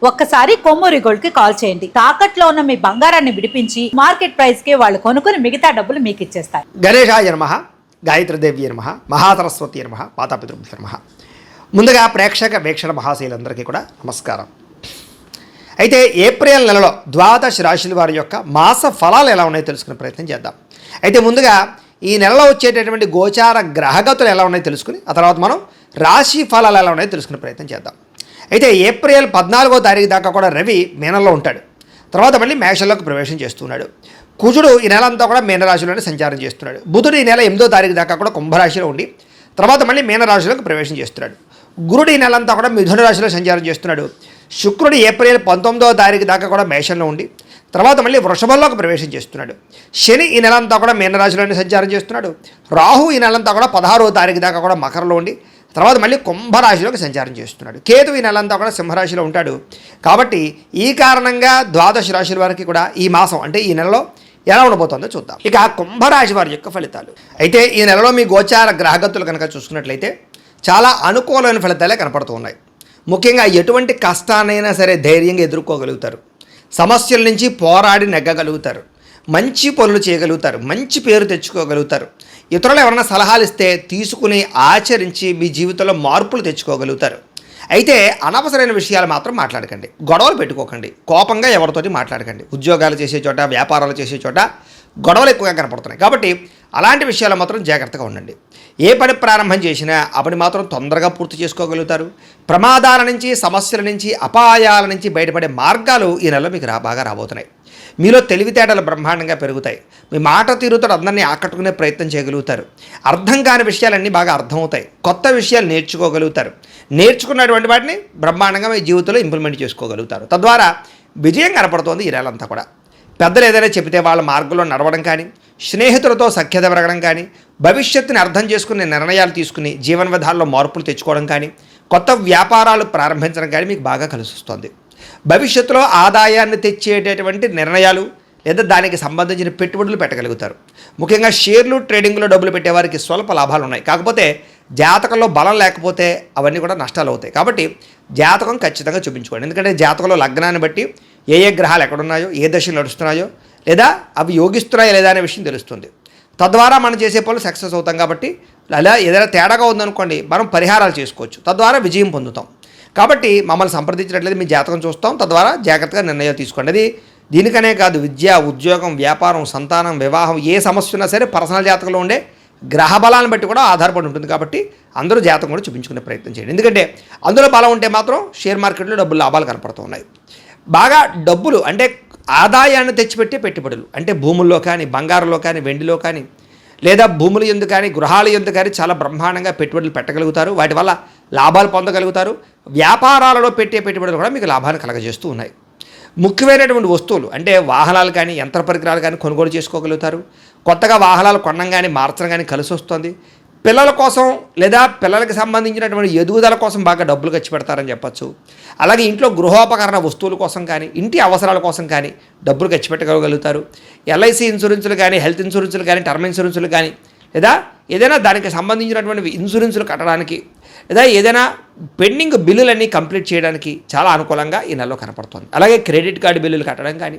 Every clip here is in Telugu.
ఒక్కసారి కొమ్మూరి గోల్డ్ కి కాల్ చేయండి. తాకట్లో ఉన్న మీ బంగారాన్ని విడిపించి మార్కెట్ ప్రైస్ కి వాళ్ళు కొనుక్కుని మిగతా డబ్బులు మీకు ఇచ్చేస్తారు. గణేశాయ నమః, గాయత్రీదేవి నమః, మహాసరస్వతి నమః, మాతాపితృభ్యో నమః. ముందుగా ప్రేక్షక వీక్షణ మహాశైలందరికీ కూడా నమస్కారం. అయితే ఏప్రిల్ నెలలో ద్వాదశ రాశుల వారి యొక్క మాస ఫలాలు ఎలా ఉన్నాయో తెలుసుకునే ప్రయత్నం చేద్దాం. అయితే ముందుగా ఈ నెలలో వచ్చేటటువంటి గోచార గ్రహగతులు ఎలా ఉన్నాయో తెలుసుకుని ఆ తర్వాత మనం రాశి ఫలాలు ఎలా ఉన్నాయో తెలుసుకునే ప్రయత్నం చేద్దాం. అయితే ఏప్రిల్ 14వ తారీఖు దాకా కూడా రవి మీనంలో ఉంటాడు. తర్వాత మళ్ళీ మేషంలోకి ప్రవేశం చేస్తున్నాడు. కుజుడు ఈ నెల అంతా కూడా మీనరాశిలోనే సంచారం చేస్తున్నాడు. బుధుడు ఈ నెల 8వ తారీఖు దాకా కూడా కుంభరాశిలో ఉండి తర్వాత మళ్ళీ మీనరాశిలోకి ప్రవేశం చేస్తున్నాడు. గురుడు ఈ నెల అంతా కూడా మిథున రాశిలో సంచారం చేస్తున్నాడు. శుక్రుడు ఏప్రిల్ 19వ తారీఖు దాకా కూడా మేషంలో ఉండి తర్వాత మళ్ళీ వృషభంలోకి ప్రవేశం చేస్తున్నాడు. శని ఈ నెల అంతా కూడా మీనరాశిలోనే సంచారం చేస్తున్నాడు. రాహు ఈ నెలంతా కూడా 16వ తారీఖు దాకా కూడా మకరంలో ఉండి తర్వాత మళ్ళీ కుంభరాశిలోకి సంచారం చేస్తున్నాడు. కేతు ఈ నెలంతా కూడా సింహరాశిలో ఉంటాడు. కాబట్టి ఈ కారణంగా ద్వాదశ రాశుల వారికి కూడా ఈ మాసం అంటే ఈ నెలలో ఎలా ఉండబోతుందో చూద్దాం. ఇక కుంభరాశి వారి యొక్క ఫలితాలు. అయితే ఈ నెలలో మీ గోచార గ్రహగతులు కనుక చూసుకున్నట్లయితే చాలా అనుకూలమైన ఫలితాలే కనపడుతూ ఉన్నాయి. ముఖ్యంగా ఎటువంటి కష్టాన్నైనా సరే ధైర్యంగా ఎదుర్కోగలుగుతారు. సమస్యల నుంచి పోరాడి నెగ్గగలుగుతారు. మంచి పనులు చేయగలుగుతారు. మంచి పేరు తెచ్చుకోగలుగుతారు. ఇతరులు ఎవరైనా సలహాలు ఇస్తే తీసుకుని ఆచరించి మీ జీవితంలో మార్పులు తెచ్చుకోగలుగుతారు. అయితే అనవసరమైన విషయాలు మాత్రం మాట్లాడకండి. గొడవలు పెట్టుకోకండి. కోపంగా ఎవరితోటి మాట్లాడకండి. ఉద్యోగాలు చేసే చోట, వ్యాపారాలు చేసే చోట గొడవలు ఎక్కువగా కనపడుతున్నాయి. కాబట్టి అలాంటి విషయాలు మాత్రం జాగ్రత్తగా ఉండండి. ఏ పని ప్రారంభం చేసినా ఆ పని మాత్రం తొందరగా పూర్తి చేసుకోగలుగుతారు. ప్రమాదాల నుంచి, సమస్యల నుంచి, అపాయాల నుంచి బయటపడే మార్గాలు ఈ నెలలో మీకు బాగా రాబోతున్నాయి. మీలో తెలివితేటలు బ్రహ్మాండంగా పెరుగుతాయి. మీ మాట తీరుతో అందరినీ ఆకట్టుకునే ప్రయత్నం చేయగలుగుతారు. అర్థం కాని విషయాలన్నీ బాగా అర్థమవుతాయి. కొత్త విషయాలు నేర్చుకోగలుగుతారు. నేర్చుకున్నటువంటి వాటిని బ్రహ్మాండంగా మీ జీవితంలో ఇంప్లిమెంట్ చేసుకోగలుగుతారు. తద్వారా విజయం కనపడుతోంది ఈ నెలంతా కూడా. పెద్దలు ఏదైనా చెబితే వాళ్ళ మార్గంలో నడవడం కానీ, స్నేహితులతో సఖ్యత పెరగడం కానీ, భవిష్యత్తుని అర్థం చేసుకునే నిర్ణయాలు తీసుకుని జీవన విధాల్లో మార్పులు తెచ్చుకోవడం కానీ, కొత్త వ్యాపారాలు ప్రారంభించడం కానీ మీకు బాగా కలిసి వస్తుంది. భవిష్యత్తులో ఆదాయాన్ని తెచ్చేటటువంటి నిర్ణయాలు లేదా దానికి సంబంధించిన పెట్టుబడులు పెట్టగలుగుతారు. ముఖ్యంగా షేర్లు, ట్రేడింగ్లో డబ్బులు పెట్టేవారికి స్వల్ప లాభాలు ఉన్నాయి. కాకపోతే జాతకంలో బలం లేకపోతే అవన్నీ కూడా నష్టాలు అవుతాయి. కాబట్టి జాతకం ఖచ్చితంగా చూపించుకోండి. ఎందుకంటే జాతకంలో లగ్నాన్ని బట్టి ఏ ఏ గ్రహాలు ఎక్కడున్నాయో, ఏ దశలు నడుస్తున్నాయో, లేదా అవి యోగిస్తున్నాయో లేదా అనే విషయం తెలుస్తుంది. తద్వారా మనం చేసే పనులు సక్సెస్ అవుతాం. కాబట్టి అలా ఏదైనా తేడాగా ఉందనుకోండి, మనం పరిహారాలు చేసుకోవచ్చు. తద్వారా విజయం పొందుతాం. కాబట్టి మమ్మల్ని సంప్రదించినట్లయితే మీ జాతకం చూస్తాం. తద్వారా జాగ్రత్తగా నిర్ణయాలు తీసుకోండి. అది దీనికనే కాదు, విద్య, ఉద్యోగం, వ్యాపారం, సంతానం, వివాహం ఏ సమస్య ఉన్నా సరే పర్సనల్ జాతకంలో ఉండే గ్రహ బలాన్ని బట్టి కూడా ఆధారపడి ఉంటుంది. కాబట్టి అందరూ జాతకం కూడా చూపించుకునే ప్రయత్నం చేయండి. ఎందుకంటే అందులో బలం ఉంటే మాత్రం షేర్ మార్కెట్లో డబ్బులు లాభాలు కనపడుతున్నాయి. బాగా డబ్బులు అంటే ఆదాయాన్ని తెచ్చిపెట్టే పెట్టుబడులు అంటే భూముల్లో కానీ, బంగారంలో కానీ, వెండిలో కానీ, లేదా భూముల యందు కానీ, గృహాల యందు కానీ చాలా బ్రహ్మాండంగా పెట్టుబడులు పెట్టగలుగుతారు. వాటి వల్ల లాభాలు పొందగలుగుతారు. వ్యాపారాలలో పెట్టే పెట్టుబడులు కూడా మీకు లాభాన్ని కలగజేస్తూ ఉన్నాయి. ముఖ్యమైనటువంటి వస్తువులు అంటే వాహనాలు కానీ, యంత్ర పరికరాలు కానీ కొనుగోలు చేసుకోగలుగుతారు. కొత్తగా వాహనాలు కొనడం కానీ, మార్చడం కానీ కలిసి వస్తుంది. పిల్లల కోసం లేదా పిల్లలకు సంబంధించినటువంటి ఎదుగుదల కోసం బాగా డబ్బులు ఖర్చు పెడతారని చెప్పచ్చు. అలాగే ఇంట్లో గృహోపకరణ వస్తువుల కోసం కానీ, ఇంటి అవసరాల కోసం కానీ డబ్బులు ఖర్చు పెట్టగలుగుతారు. ఎల్ఐసి ఇన్సూరెన్సులు కానీ, హెల్త్ ఇన్సూరెన్సులు కానీ, టర్మ్ ఇన్సూరెన్సులు కానీ, లేదా ఏదైనా దానికి సంబంధించినటువంటి ఇన్సూరెన్సులు కట్టడానికి, లేదా ఏదైనా పెండింగ్ బిల్లులన్నీ కంప్లీట్ చేయడానికి చాలా అనుకూలంగా ఈ నెలలో కనపడుతుంది. అలాగే క్రెడిట్ కార్డు బిల్లులు కట్టడం కానీ,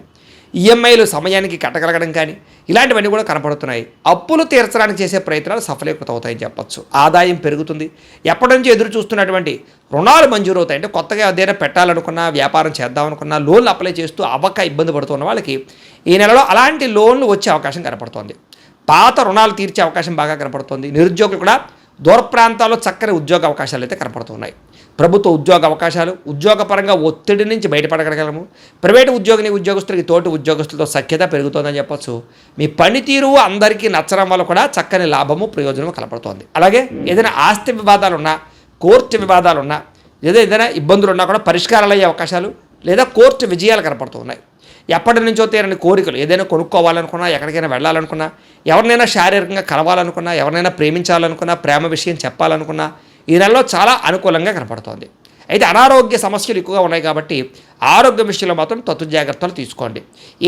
ఈఎంఐలు సమయానికి కట్టగలగడం కానీ ఇలాంటివన్నీ కూడా కనపడుతున్నాయి. అప్పులు తీర్చడానికి చేసే ప్రయత్నాలు సఫలీకృతం అవుతాయని చెప్పచ్చు. ఆదాయం పెరుగుతుంది. ఎప్పటి నుంచి ఎదురు చూస్తున్నటువంటి రుణాలు మంజూరు అవుతాయి. అంటే కొత్తగా ఏదైనా పెట్టాలనుకున్నా, వ్యాపారం చేద్దామనుకున్నా, లోన్లు అప్లై చేస్తూ ఇబ్బంది పడుతున్న వాళ్ళకి ఈ నెలలో అలాంటి లోన్లు వచ్చే అవకాశం కనపడుతోంది. పాత రుణాలు తీర్చే అవకాశం బాగా కనపడుతుంది. నిరుద్యోగులు కూడా దూర ప్రాంతాల్లో చక్కని ఉద్యోగ అవకాశాలు అయితే కనపడుతున్నాయి. ప్రభుత్వ ఉద్యోగ అవకాశాలు, ఉద్యోగపరంగా ఒత్తిడి నుంచి బయటపడగలము. ప్రైవేటు ఉద్యోగస్తులకి తోటి ఉద్యోగస్తులతో సఖ్యత పెరుగుతుందని చెప్పచ్చు. మీ పనితీరు అందరికీ నచ్చడం వల్ల కూడా చక్కని లాభము, ప్రయోజనము కనపడుతోంది. అలాగే ఏదైనా ఆస్తి వివాదాలున్నా, కోర్టు వివాదాలున్నా, లేదా ఏదైనా ఇబ్బందులు ఉన్నా కూడా పరిష్కారాలు అయ్యే అవకాశాలు లేదా కోర్టు విజయాలు కనపడుతున్నాయి. ఎప్పటి నుంచో తీరని కోరికలు ఏదైనా కొనుక్కోవాలనుకున్నా, ఎక్కడికైనా వెళ్ళాలనుకున్నా, ఎవరినైనా శారీరకంగా కలవాలనుకున్నా, ఎవరినైనా ప్రేమించాలనుకున్నా, ప్రేమ విషయం చెప్పాలనుకున్నా ఈ నెలలో చాలా అనుకూలంగా కనపడుతోంది. అయితే అనారోగ్య సమస్యలు ఎక్కువగా ఉన్నాయి. కాబట్టి ఆరోగ్య విషయంలో మాత్రం తత్తు జాగ్రత్తలు తీసుకోండి.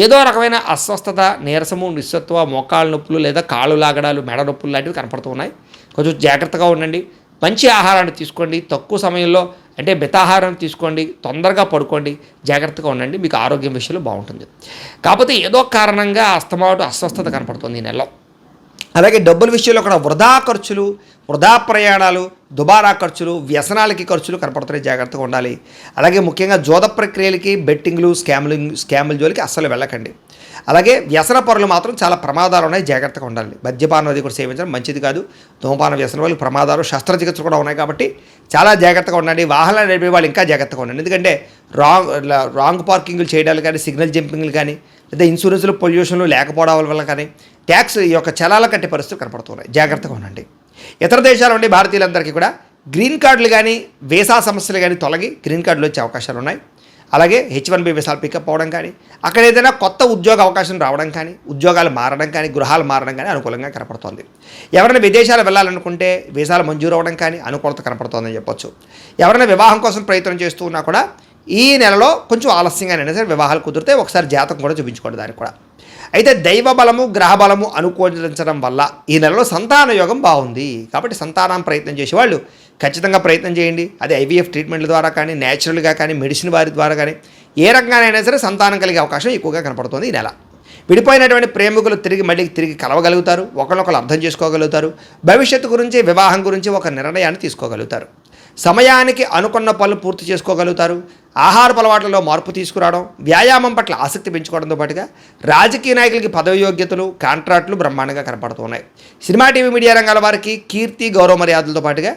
ఏదో రకమైన అస్వస్థత, నీరసము, నిస్సత్వ, మోకాళ్ళ నొప్పులు లేదా కాళ్ళు లాగడాలు, మెడ నొప్పులు లాంటివి కనపడుతూ ఉన్నాయి. కొంచెం జాగ్రత్తగా ఉండండి. మంచి ఆహారాన్ని తీసుకోండి. తక్కువ సమయంలో అంటే మితాహారం తీసుకోండి, తొందరగా పడుకోండి, జాగ్రత్తగా ఉండండి, మీకు ఆరోగ్యం విషయంలో బాగుంటుంది. కాకపోతే ఏదో కారణంగా అస్తమాటు అస్వస్థత కనపడుతుంది ఈ నెలలో. అలాగే డబ్బుల విషయంలో కూడా వృధా ఖర్చులు, వృధా ప్రయాణాలు, దుబారా ఖర్చులు, వ్యసనాలకి ఖర్చులు కనపడుతున్నాయి, జాగ్రత్తగా ఉండాలి. అలాగే ముఖ్యంగా జోద ప్రక్రియలకి, బెట్టింగ్లు, స్కాముల జోలికి అస్సలు వెళ్ళకండి. అలాగే వ్యసన పరులు మాత్రం చాలా ప్రమాదాలు ఉన్నాయి, జాగ్రత్తగా ఉండాలి. మద్యపానం అది కూడా సేవించడం మంచిది కాదు. ధూమపాన వ్యసన వాళ్ళకి ప్రమాదాలు, శస్త్రచికిత్సలు కూడా ఉన్నాయి కాబట్టి చాలా జాగ్రత్తగా ఉండండి. వాహనాలు నడిపే వాళ్ళు ఇంకా జాగ్రత్తగా ఉండండి. ఎందుకంటే రాంగ్ పార్కింగ్లు చేయడాలు కానీ, సిగ్నల్ జంపింగ్లు కానీ, లేదా ఇన్సూరెన్స్లు, పొల్యూషన్లు లేకపోవడం వల్ల కానీ ట్యాక్స్ ఈ యొక్క చలాల కట్టే పరిస్థితులు కనపడుతున్నాయి, జాగ్రత్తగా ఉండండి. ఇతర దేశాల నుండి భారతీయులందరికీ కూడా గ్రీన్ కార్డులు కానీ, వీసా సమస్యలు కానీ తొలగి గ్రీన్ కార్డులు వచ్చే అవకాశాలు ఉన్నాయి. అలాగే H1B వీసాలు పికప్ అవ్వడం కానీ, అక్కడ ఏదైనా కొత్త ఉద్యోగ అవకాశం రావడం కానీ, ఉద్యోగాలు మారడం కానీ, గృహాలు మారడం కానీ అనుకూలంగా కనపడుతోంది. ఎవరైనా విదేశాలు వెళ్ళాలనుకుంటే వీసాలు మంజూరు అవ్వడం కానీ అనుకూలత కనపడుతోందని చెప్పొచ్చు. ఎవరైనా వివాహం కోసం ప్రయత్నం చేస్తూ ఉన్నా కూడా ఈ నెలలో కొంచెం ఆలస్యంగానైనా సరే వివాహాలు కుదిరితే ఒకసారి జాతకం కూడా చూపించుకోండి దానికి కూడా. అయితే దైవ బలము, గ్రహ బలము అనుకూలించడం వల్ల ఈ నెలలో సంతాన యోగం బాగుంది. కాబట్టి సంతానం ప్రయత్నం చేసేవాళ్ళు ఖచ్చితంగా ప్రయత్నం చేయండి. అది IVF ట్రీట్మెంట్ల ద్వారా కానీ, న్యాచురల్గా కానీ, మెడిసిన్ వారి ద్వారా కానీ ఏ రకంగానైనా సరే సంతానం కలిగే అవకాశం ఎక్కువగా కనపడుతుంది ఈ నెల. విడిపోయినటువంటి ప్రేమికులు తిరిగి కలవగలుగుతారు, ఒకరినొకరు అర్థం చేసుకోగలుగుతారు, భవిష్యత్తు గురించి, వివాహం గురించి ఒక నిర్ణయాన్ని తీసుకోగలుగుతారు, సమయానికి అనుకున్న పనులు పూర్తి చేసుకోగలుగుతారు, ఆహారపు అలవాట్లలో మార్పు తీసుకురావడం, వ్యాయామం పట్ల ఆసక్తి పెంచుకోవడంతో పాటుగా రాజకీయ నాయకులకి పదవి యోగ్యతలు, కాంట్రాక్టులు బ్రహ్మాండంగా కనపడుతున్నాయి. సినిమా, టీవీ, మీడియా రంగాల వారికి కీర్తి, గౌరవ మర్యాదలతో పాటుగా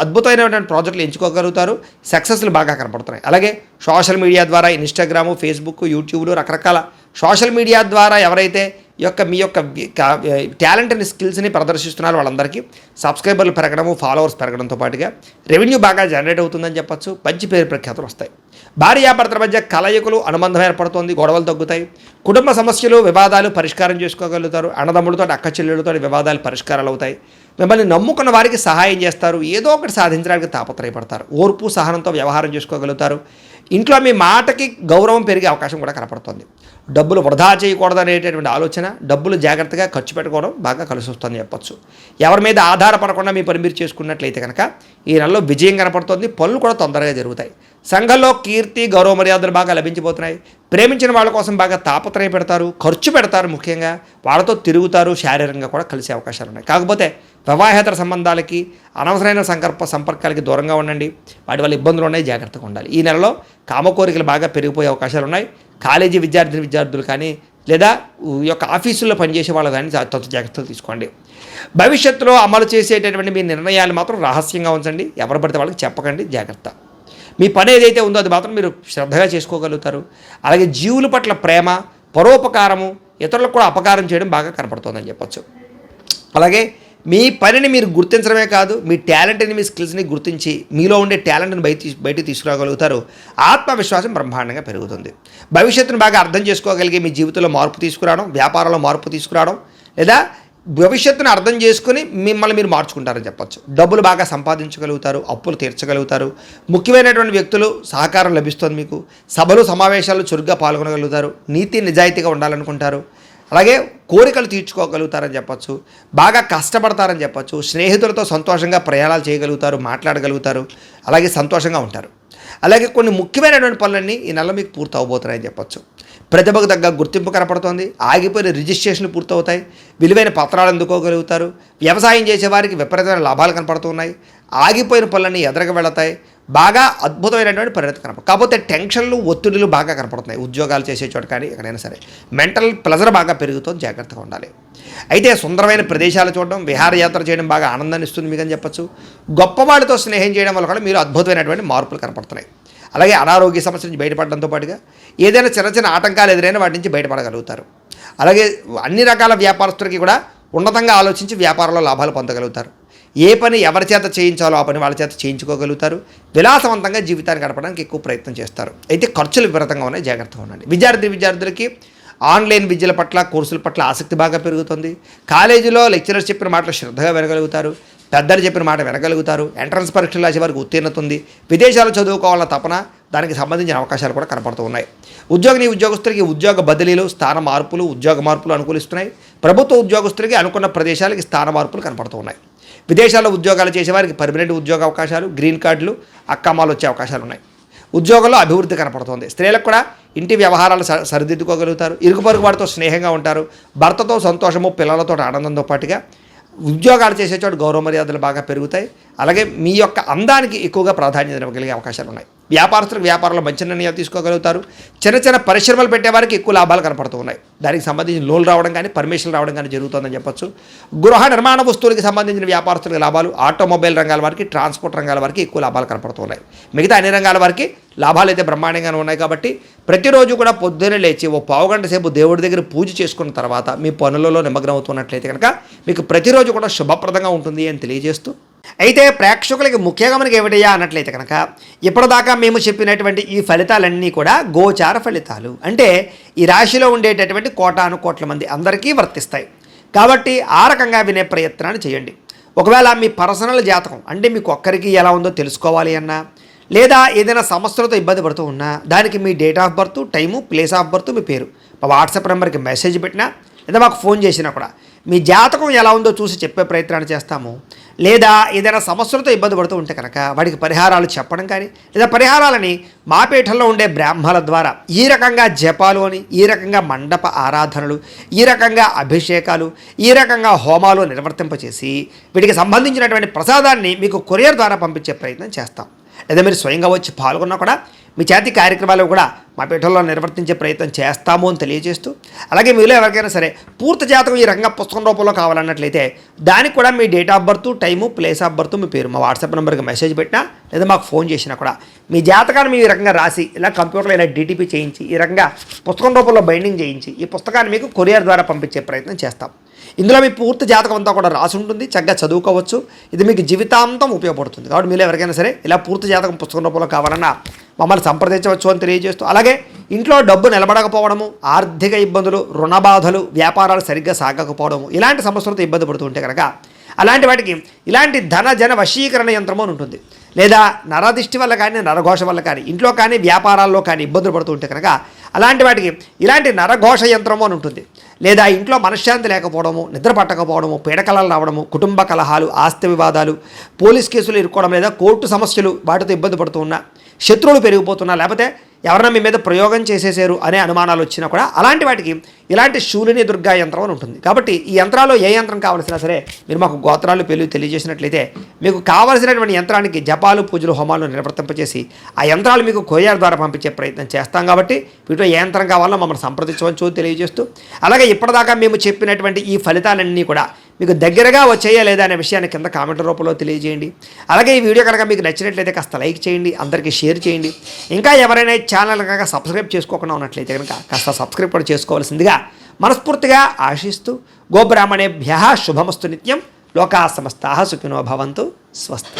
అద్భుతమైనటువంటి ప్రాజెక్టులు ఎంచుకోగలుగుతారు, సక్సెస్లు బాగా కనపడుతున్నాయి. అలాగే సోషల్ మీడియా ద్వారా ఇన్స్టాగ్రాము, ఫేస్బుక్, యూట్యూబ్లు రకరకాల సోషల్ మీడియా ద్వారా ఎవరైతే మీ యొక్క టాలెంట్ని, స్కిల్స్ని ప్రదర్శిస్తున్నారో వాళ్ళందరికీ సబ్స్క్రైబర్లు పెరగడము, ఫాలోవర్స్ పెరగడంతో పాటుగా రెవెన్యూ బాగా జనరేట్ అవుతుందని చెప్పచ్చు. మంచి పేరు ప్రఖ్యాతులు వస్తాయి. భార్యాభర్తల మధ్య కలయికలు, అనుబంధం ఏర్పడుతుంది, గొడవలు తగ్గుతాయి, కుటుంబ సమస్యలు, వివాదాలు పరిష్కారం చేసుకోగలుగుతారు, అన్నదమ్ములతో, అక్క చెల్లెళ్ళతో వివాదాలు పరిష్కారాలు అవుతాయి, మిమ్మల్ని నమ్ముకున్న వారికి సహాయం చేస్తారు, ఏదో ఒకటి సాధించడానికి తాపత్రయపడతారు, ఓర్పు సహనంతో వ్యవహారం చేసుకోగలుగుతారు, ఇంట్లో మీ మాటకి గౌరవం పెరిగే అవకాశం కూడా కనపడుతుంది. డబ్బులు వృధా చేయకూడదనేటటువంటి ఆలోచన, డబ్బులు జాగ్రత్తగా ఖర్చు పెట్టుకోవడం బాగా కలిసి వస్తుందని చెప్పొచ్చు. ఎవరి మీద ఆధారపడకుండా మీ పని మీరు చేసుకున్నట్లయితే కనుక ఈ నెలలో విజయం కనపడుతుంది, పనులు కూడా తొందరగా జరుగుతాయి. సంఘంలో కీర్తి, గౌరవ మర్యాదలు బాగా లభించిపోతున్నాయి. ప్రేమించిన వాళ్ళ కోసం బాగా తాపత్రయ పెడతారు, ఖర్చు పెడతారు, ముఖ్యంగా వాళ్ళతో తిరుగుతారు, శారీరకంగా కూడా కలిసే అవకాశాలు ఉన్నాయి. కాకపోతే వివాహేతర సంబంధాలకి, అనవసరమైన సంపర్కాలకి దూరంగా ఉండండి, వాటి వల్ల ఇబ్బందులు ఉన్నాయి, జాగ్రత్తగా ఉండాలి. ఈ నెలలో కామకోరికలు బాగా పెరిగిపోయే అవకాశాలు ఉన్నాయి. కాలేజీ విద్యార్థులు కానీ, లేదా ఈ యొక్క ఆఫీసుల్లో పనిచేసే వాళ్ళు కానీ జాగ్రత్తలు తీసుకోండి. భవిష్యత్తులో అమలు చేసేటటువంటి మీ నిర్ణయాలు మాత్రం రహస్యంగా ఉంచండి, ఎవరు పడితే వాళ్ళకి చెప్పకండి, జాగ్రత్త. మీ పని ఏదైతే ఉందో అది మాత్రం మీరు శ్రద్ధగా చేసుకోగలుగుతారు. అలాగే జీవుల పట్ల ప్రేమ, పరోపకారము, ఇతరులకు కూడా అపకారం చేయడం బాగా కనపడుతుందని చెప్పొచ్చు. అలాగే మీ పనిని మీరు గుర్తించడమే కాదు, మీ టాలెంట్ని, మీ స్కిల్స్ని గుర్తించి మీలో ఉండే టాలెంట్ని బయటికి తీసుకురాగలుగుతారు. ఆత్మవిశ్వాసం బ్రహ్మాండంగా పెరుగుతుంది. భవిష్యత్తును బాగా అర్థం చేసుకోగలిగే మీ జీవితంలో మార్పు తీసుకురావడం, వ్యాపారంలో మార్పు తీసుకురావడం, లేదా భవిష్యత్తును అర్థం చేసుకుని మిమ్మల్ని మీరు మార్చుకుంటారని చెప్పొచ్చు. డబ్బులు బాగా సంపాదించగలుగుతారు, అప్పులు తీర్చగలుగుతారు, ముఖ్యమైనటువంటి వ్యక్తులు సహకారం లభిస్తుంది మీకు, సభలు సమావేశాలు చురుగ్గా పాల్గొనగలుగుతారు, నీతి నిజాయితీగా ఉండాలనుకుంటారు, అలాగే కోరికలు తీర్చుకోగలుగుతారని చెప్పొచ్చు, బాగా కష్టపడతారని చెప్పొచ్చు, స్నేహితులతో సంతోషంగా ప్రయాణాలు చేయగలుగుతారు, మాట్లాడగలుగుతారు, అలాగే సంతోషంగా ఉంటారు. అలాగే కొన్ని ముఖ్యమైనటువంటి పనులన్నీ ఈ నెల మీకు పూర్తి అవబోతున్నాయని చెప్పొచ్చు. ప్రతిభకు తగ్గ గుర్తింపు కనపడుతోంది, ఆగిపోయిన రిజిస్ట్రేషన్లు పూర్తవుతాయి, విలువైన పత్రాలు అందుకోగలుగుతారు, వ్యవసాయం చేసేవారికి విపరీతమైన లాభాలు కనపడుతున్నాయి, ఆగిపోయిన పనులన్నీ ఎదరగా వెళతాయి, బాగా అద్భుతమైనటువంటి పరిణతి కనపడు. కాకపోతే టెన్షన్లు, ఒత్తిడులు బాగా కనపడుతున్నాయి. ఉద్యోగాలు చేసే చోట కానీ ఎక్కడైనా సరే మెంటల్ ప్లెజర్ బాగా పెరుగుతుంది, జాగ్రత్తగా ఉండాలి. అయితే సుందరమైన ప్రదేశాలు చూడడం, విహారయాత్ర చేయడం బాగా ఆనందాన్ని ఇస్తుంది మీకు అని చెప్పచ్చు. గొప్పవాళ్ళతో స్నేహం చేయడం వల్ల కూడా మీరు అద్భుతమైనటువంటి మార్పులు కనపడుతున్నాయి. అలాగే అనారోగ్య సమస్య నుంచి బయటపడడంతో పాటుగా ఏదైనా చిన్న చిన్న ఆటంకాలు ఎదురైనా వాటి నుంచి బయటపడగలుగుతారు. అలాగే అన్ని రకాల వ్యాపారస్తులకి కూడా ఉన్నతంగా ఆలోచించి వ్యాపారంలో లాభాలు పొందగలుగుతారు. ఏ పని ఎవరి చేత చేయించాలో ఆ పని వాళ్ళ చేత చేయించుకోగలుగుతారు. విలాసవంతంగా జీవితాన్ని గడపడానికి ఎక్కువ ప్రయత్నం చేస్తారు. అయితే ఖర్చులు విపరీతంగా ఉన్నాయి, జాగ్రత్తగా ఉండండి. విద్యార్థులకి ఆన్లైన్ విద్యల పట్ల, కోర్సుల పట్ల ఆసక్తి బాగా పెరుగుతుంది. కాలేజీలో లెక్చరర్స్ చెప్పిన మాటలు శ్రద్ధగా వినగలుగుతారు, పెద్దలు చెప్పిన మాట వినగలుగుతారు. ఎంట్రన్స్ పరీక్షలు రాసే వారికి ఉత్తీర్ణత ఉంది. విదేశాలు చదువుకోవాలన్న తపన, దానికి సంబంధించిన అవకాశాలు కూడా కనపడుతూ ఉన్నాయి. ఉద్యోగస్తులకి ఉద్యోగ బదిలీలు, స్థాన మార్పులు, ఉద్యోగ మార్పులు అనుకూలిస్తున్నాయి. ప్రభుత్వ ఉద్యోగస్తులకి అనుకున్న ప్రదేశాలకి స్థాన మార్పులు కనపడుతూ ఉన్నాయి. విదేశాల్లో ఉద్యోగాలు చేసేవారికి పర్మనెంట్ ఉద్యోగ అవకాశాలు, గ్రీన్ కార్డులు, అక్కమాలు వచ్చే అవకాశాలు ఉన్నాయి. ఉద్యోగంలో అభివృద్ధి కనపడుతోంది. స్త్రీలకు కూడా ఇంటి వ్యవహారాలు సరిదిద్దుకోగలుగుతారు. ఇరుగు పొరుగు వారితో స్నేహంగా ఉంటారు. భర్తతో సంతోషము, పిల్లలతో ఆనందంతో పాటుగా ఉద్యోగాలు చేసే చోటు గౌరవ మర్యాదలు బాగా పెరుగుతాయి. అలాగే మీ యొక్క అందానికి ఎక్కువగా ప్రాధాన్యత ఇవ్వగలిగే అవకాశాలు ఉన్నాయి. వ్యాపారస్తులకు వ్యాపారంలో మంచి నిర్ణయాలు తీసుకోగలుగుతారు. చిన్న చిన్న పరిశ్రమలు పెట్టేవారికి ఎక్కువ లాభాలు కనపడుతూ ఉన్నాయి. దానికి సంబంధించిన లోన్లు రావడం కానీ, పర్మిషన్లు రావడం కానీ జరుగుతుందని చెప్పొచ్చు. గృహ నిర్మాణ వస్తువులకి సంబంధించిన వ్యాపారస్తులకు లాభాలు, ఆటోమొబైల్ రంగాల వారికి, ట్రాన్స్పోర్ట్ రంగాల వారికి ఎక్కువ లాభాలు కనపడుతూ ఉన్నాయి. మిగతా అన్ని రంగాల వారికి లాభాలు అయితే బ్రహ్మాండంగానే ఉన్నాయి. కాబట్టి ప్రతిరోజు కూడా పొద్దున్నే లేచి ఓ పావుగంట సేపు దేవుడి దగ్గర పూజ చేసుకున్న తర్వాత మీ పనులలో నిమగ్నం అవుతున్నట్లయితే కనుక మీకు ప్రతిరోజు కూడా శుభప్రదంగా ఉంటుంది అని తెలియజేస్తూ, అయితే ప్రేక్షకులకి ముఖ్యంగా మనకి ఏమిటయ్యా అన్నట్లయితే కనుక ఇప్పటిదాకా మేము చెప్పినటువంటి ఈ ఫలితాలన్నీ కూడా గోచార ఫలితాలు. అంటే ఈ రాశిలో ఉండేటటువంటి కోటాను కోట్ల మంది అందరికీ వర్తిస్తాయి. కాబట్టి ఆ రకంగా వినే ప్రయత్నాన్ని చేయండి. ఒకవేళ మీ పర్సనల్ జాతకం అంటే మీకు ఒక్కరికి ఎలా ఉందో తెలుసుకోవాలి అన్నా, లేదా ఏదైనా సమస్యలతో ఇబ్బంది పడుతూ ఉన్నా దానికి మీ date of birth, time, place of birth, మీ పేరు మా వాట్సాప్ నెంబర్కి మెసేజ్ పెట్టినా లేదా మాకు ఫోన్ చేసినా కూడా మీ జాతకం ఎలా ఉందో చూసి చెప్పే ప్రయత్నాన్ని చేస్తాము. లేదా ఏదైనా సమస్యలతో ఇబ్బంది పడుతూ ఉంటే కనుక వాడికి పరిహారాలు చెప్పడం కానీ, లేదా పరిహారాలని మా పీఠంలో ఉండే బ్రాహ్మణుల ద్వారా ఈ రకంగా జపాలు అని, ఈ రకంగా మండప ఆరాధనలు, ఈ రకంగా అభిషేకాలు, ఈ రకంగా హోమాలు నిర్వర్తింపచేసి వీటికి సంబంధించినటువంటి ప్రసాదాన్ని మీకు కొరియర్ ద్వారా పంపించే ప్రయత్నం చేస్తాం. లేదా మీరు స్వయంగా వచ్చి పాల్గొన్నా కూడా మీ చేతి కార్యక్రమాలు కూడా మా పీఠంలో నిర్వర్తించే ప్రయత్నం చేస్తాము అని తెలియజేస్తూ, అలాగే మీలో ఎవరికైనా సరే పూర్తి జాతకం ఈ రకంగా పుస్తకం రూపంలో కావాలన్నట్లయితే దానికి కూడా మీ date of birth, time, place of birth, మీ పేరు మా వాట్సాప్ నెంబర్కి మెసేజ్ పెట్టినా లేదా మాకు ఫోన్ చేసినా కూడా మీ జాతకాన్ని మీ ఈ రకంగా రాసి ఇలా కంప్యూటర్లో ఇలా డిటిపి చేయించి ఈ రకంగా పుస్తకం రూపంలో బైండింగ్ చేయించి ఈ పుస్తకాన్ని మీకు కొరియర్ ద్వారా పంపించే ప్రయత్నం చేస్తాం. ఇందులో మీ పూర్తి జాతకం అంతా కూడా రాసి ఉంటుంది. చక్కగా చదువుకోవచ్చు. ఇది మీకు జీవితాంతం ఉపయోగపడుతుంది. కాబట్టి మీరు ఎవరికైనా సరే ఇలా పూర్తి జాతకం పుస్తకం రూపంలో కావాలన్నా మమ్మల్ని సంప్రదించవచ్చు అని తెలియజేస్తూ, అలాగే ఇంట్లో డబ్బు నిలబడకపోవడము, ఆర్థిక ఇబ్బందులు, రుణ బాధలు, వ్యాపారాలు సరిగ్గా సాగకపోవడము, ఇలాంటి సమస్యలతో ఇబ్బంది పడుతూ ఉంటే కనుక అలాంటి వాటికి ఇలాంటి ధన జన వశీకరణ యంత్రము అని ఉంటుంది. లేదా నరదిష్టి వల్ల కానీ, నరఘోష వల్ల కానీ, ఇంట్లో కానీ వ్యాపారాల్లో కానీ ఇబ్బందులు పడుతూ ఉంటే కనుక అలాంటి వాటికి ఇలాంటి నరఘోష యంత్రము అని ఉంటుంది. లేదా ఇంట్లో మనశ్శాంతి లేకపోవడము, నిద్ర పట్టకపోవడము, పీడకలలు రావడము, కుటుంబ కలహాలు, ఆస్తి వివాదాలు, పోలీస్ కేసులు ఇరుక్కోవడం, లేదా కోర్టు సమస్యలు వాటితో ఇబ్బంది పడుతూ ఉన్నా, శత్రువులు పెరిగిపోతున్నా, లేకపోతే ఎవరైనా మీ మీద ప్రయోగం చేసేసారు అనే అనుమానాలు వచ్చినా కూడా అలాంటి వాటికి ఇలాంటి శూలిని దుర్గా యంత్రం అని ఉంటుంది. కాబట్టి ఈ యంత్రాల్లో ఏ యంత్రం కావాల్సినా సరే మీరు మాకు గోత్రాలు పేర్లు తెలియజేసినట్లయితే మీకు కావాల్సినటువంటి యంత్రానికి జపాలు, పూజలు, హోమాలు నిర్వర్తింపచేసి ఆ యంత్రాలు మీకు కొరియర్ ద్వారా పంపించే ప్రయత్నం చేస్తాం. కాబట్టి వీటిలో ఏ యంత్రం కావాలో మమ్మల్ని సంప్రదించవచ్చు తెలియజేస్తూ, అలాగే ఇప్పటిదాకా మేము చెప్పినటువంటి ఈ ఫలితాలన్నీ కూడా మీకు దగ్గరగా వచ్చేయా లేదా అనే విషయాన్ని కింద కామెంట్ రూపంలో తెలియజేయండి. అలాగే ఈ వీడియో కనుక మీకు నచ్చినట్లయితే కాస్త లైక్ చేయండి, అందరికీ షేర్ చేయండి. ఇంకా ఎవరైనా ఛానల్ కనుక సబ్స్క్రైబ్ చేసుకోకుండా ఉన్నట్లయితే కనుక కాస్త సబ్స్క్రైబ్ కూడా చేసుకోవాల్సిందిగా మనస్ఫూర్తిగా ఆశిస్తూ, గోబ్రాహ్మణేభ్యః శుభమస్తు నిత్యం, లోకా సమస్తాః సుఖినో భవంతు, స్వస్తి.